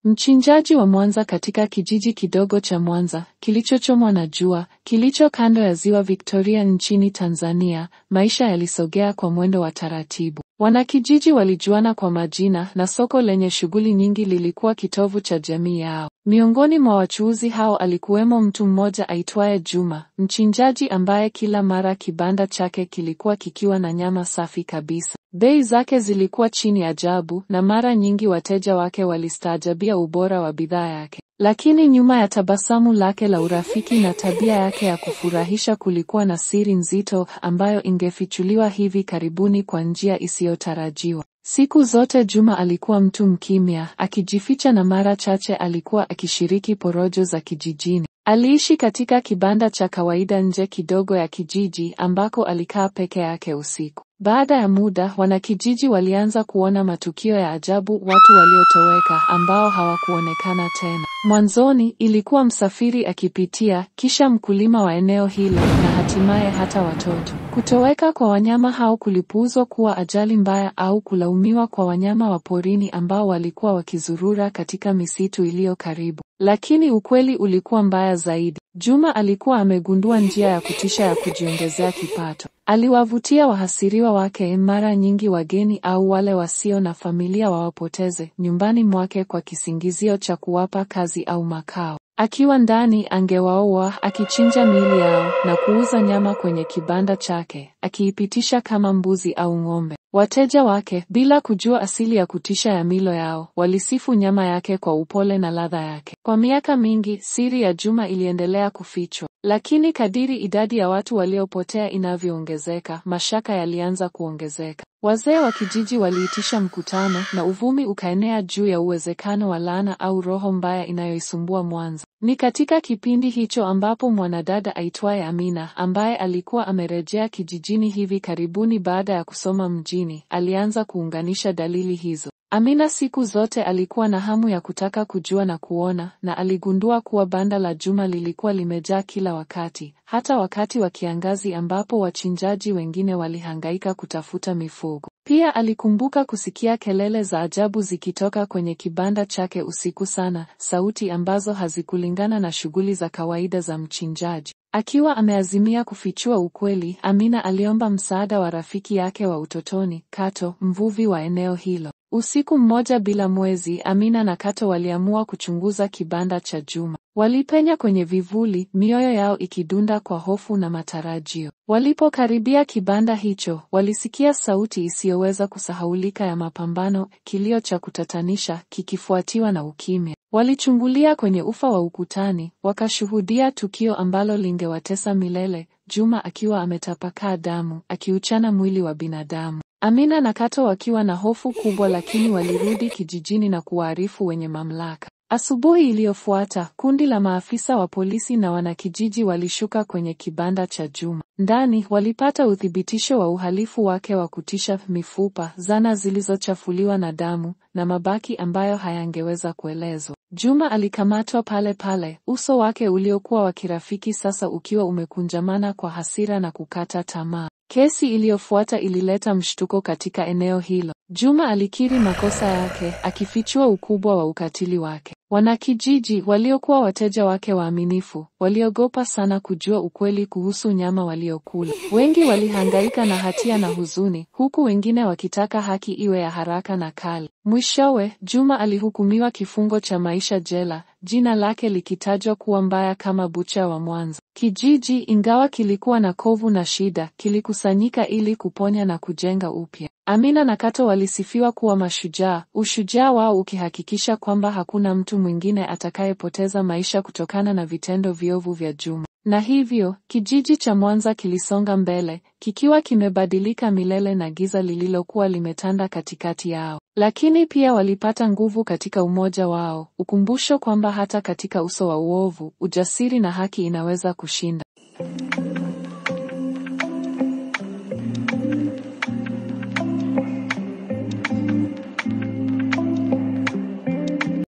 Mchinjaji wa Mwanza katika kijiji kidogo cha Mwanza, kilichochomwa na jua, kilicho kando ya ziwa Victoria nchini Tanzania. Maisha yalisogea kwa mwendo wa taratibu. Wanakijiji walijuana kwa majina na soko lenye shughuli nyingi lilikuwa kitovu cha jamii yao. Miongoni mwa wachuuzi hao alikuwemo mtu mmoja aitwaye Juma, mchinjaji ambaye kila mara kibanda chake kilikuwa kikiwa na nyama safi kabisa. Bei zake zilikuwa chini ajabu na mara nyingi wateja wake walistaajabia ubora wa bidhaa yake. Lakini nyuma ya tabasamu lake la urafiki na tabia yake ya kufurahisha kulikuwa na siri nzito ambayo ingefichuliwa hivi karibuni kwa njia isiyotarajiwa. Siku zote Juma alikuwa mtu mkimya, akijificha na mara chache alikuwa akishiriki porojo za kijijini. Aliishi katika kibanda cha kawaida nje kidogo ya kijiji ambako alikaa peke yake usiku. Baada ya muda, wanakijiji walianza kuona matukio ya ajabu, watu waliotoweka ambao hawakuonekana tena. Mwanzoni ilikuwa msafiri akipitia, kisha mkulima wa eneo hilo na hatimaye hata watoto. Kutoweka kwa wanyama hao kulipuuzwa kuwa ajali mbaya au kulaumiwa kwa wanyama wa porini ambao walikuwa wakizurura katika misitu iliyo karibu. Lakini ukweli ulikuwa mbaya zaidi. Juma alikuwa amegundua njia ya kutisha ya kujiongezea kipato. Aliwavutia wahasiriwa wake, mara nyingi wageni au wale wasio na familia, wawapoteze nyumbani mwake kwa kisingizio cha kuwapa kazi au makao. Akiwa ndani angewaoa, akichinja miili yao na kuuza nyama kwenye kibanda chake, akiipitisha kama mbuzi au ng'ombe. Wateja wake, bila kujua asili ya kutisha ya milo yao, walisifu nyama yake kwa upole na ladha yake. Kwa miaka mingi, siri ya Juma iliendelea kufichwa. Lakini kadiri idadi ya watu waliopotea inavyoongezeka, mashaka yalianza kuongezeka. Wazee wa kijiji waliitisha mkutano na uvumi ukaenea juu ya uwezekano wa laana au roho mbaya inayoisumbua Mwanza. Ni katika kipindi hicho ambapo mwanadada aitwaye Amina, ambaye alikuwa amerejea kijijini hivi karibuni baada ya kusoma mjini, alianza kuunganisha dalili hizo. Amina siku zote alikuwa na hamu ya kutaka kujua na kuona, na aligundua kuwa banda la Juma lilikuwa limejaa kila wakati, hata wakati wa kiangazi ambapo wachinjaji wengine walihangaika kutafuta mifugo. Pia alikumbuka kusikia kelele za ajabu zikitoka kwenye kibanda chake usiku sana, sauti ambazo hazikulingana na shughuli za kawaida za mchinjaji. Akiwa ameazimia kufichua ukweli, Amina aliomba msaada wa rafiki yake wa utotoni, Kato, mvuvi wa eneo hilo. Usiku mmoja bila mwezi, Amina na Kato waliamua kuchunguza kibanda cha Juma. Walipenya kwenye vivuli, mioyo yao ikidunda kwa hofu na matarajio. Walipokaribia kibanda hicho, walisikia sauti isiyoweza kusahaulika ya mapambano, kilio cha kutatanisha kikifuatiwa na ukimya. Walichungulia kwenye ufa wa ukutani, wakashuhudia tukio ambalo lingewatesa milele, Juma akiwa ametapakaa damu, akiuchana mwili wa binadamu. Amina na Kato wakiwa na hofu kubwa, lakini walirudi kijijini na kuwaarifu wenye mamlaka. Asubuhi iliyofuata, kundi la maafisa wa polisi na wanakijiji walishuka kwenye kibanda cha Juma. Ndani walipata uthibitisho wa uhalifu wake wa kutisha: mifupa, zana zilizochafuliwa na damu, na mabaki ambayo hayangeweza kuelezwa. Juma alikamatwa pale pale, uso wake uliokuwa wa kirafiki sasa ukiwa umekunjamana kwa hasira na kukata tamaa. Kesi iliyofuata ilileta mshtuko katika eneo hilo. Juma alikiri makosa yake, akifichua ukubwa wa ukatili wake. Wanakijiji, waliokuwa wateja wake waaminifu, waliogopa sana kujua ukweli kuhusu nyama waliokula. Wengi walihangaika na hatia na huzuni, huku wengine wakitaka haki iwe ya haraka na kali. Mwishowe, Juma alihukumiwa kifungo cha maisha jela, jina lake likitajwa kuwa mbaya kama bucha wa Mwanza. Kijiji, ingawa kilikuwa na kovu na shida, kilikusanyika ili kuponya na kujenga upya. Amina na Kato walisifiwa kuwa mashujaa, ushujaa wao ukihakikisha kwamba hakuna mtu mwingine atakayepoteza maisha kutokana na vitendo viovu vya Juma. Na hivyo, kijiji cha Mwanza kilisonga mbele, kikiwa kimebadilika milele na giza lililokuwa limetanda katikati yao. Lakini pia walipata nguvu katika umoja wao, ukumbusho kwamba hata katika uso wa uovu, ujasiri na haki inaweza kushinda.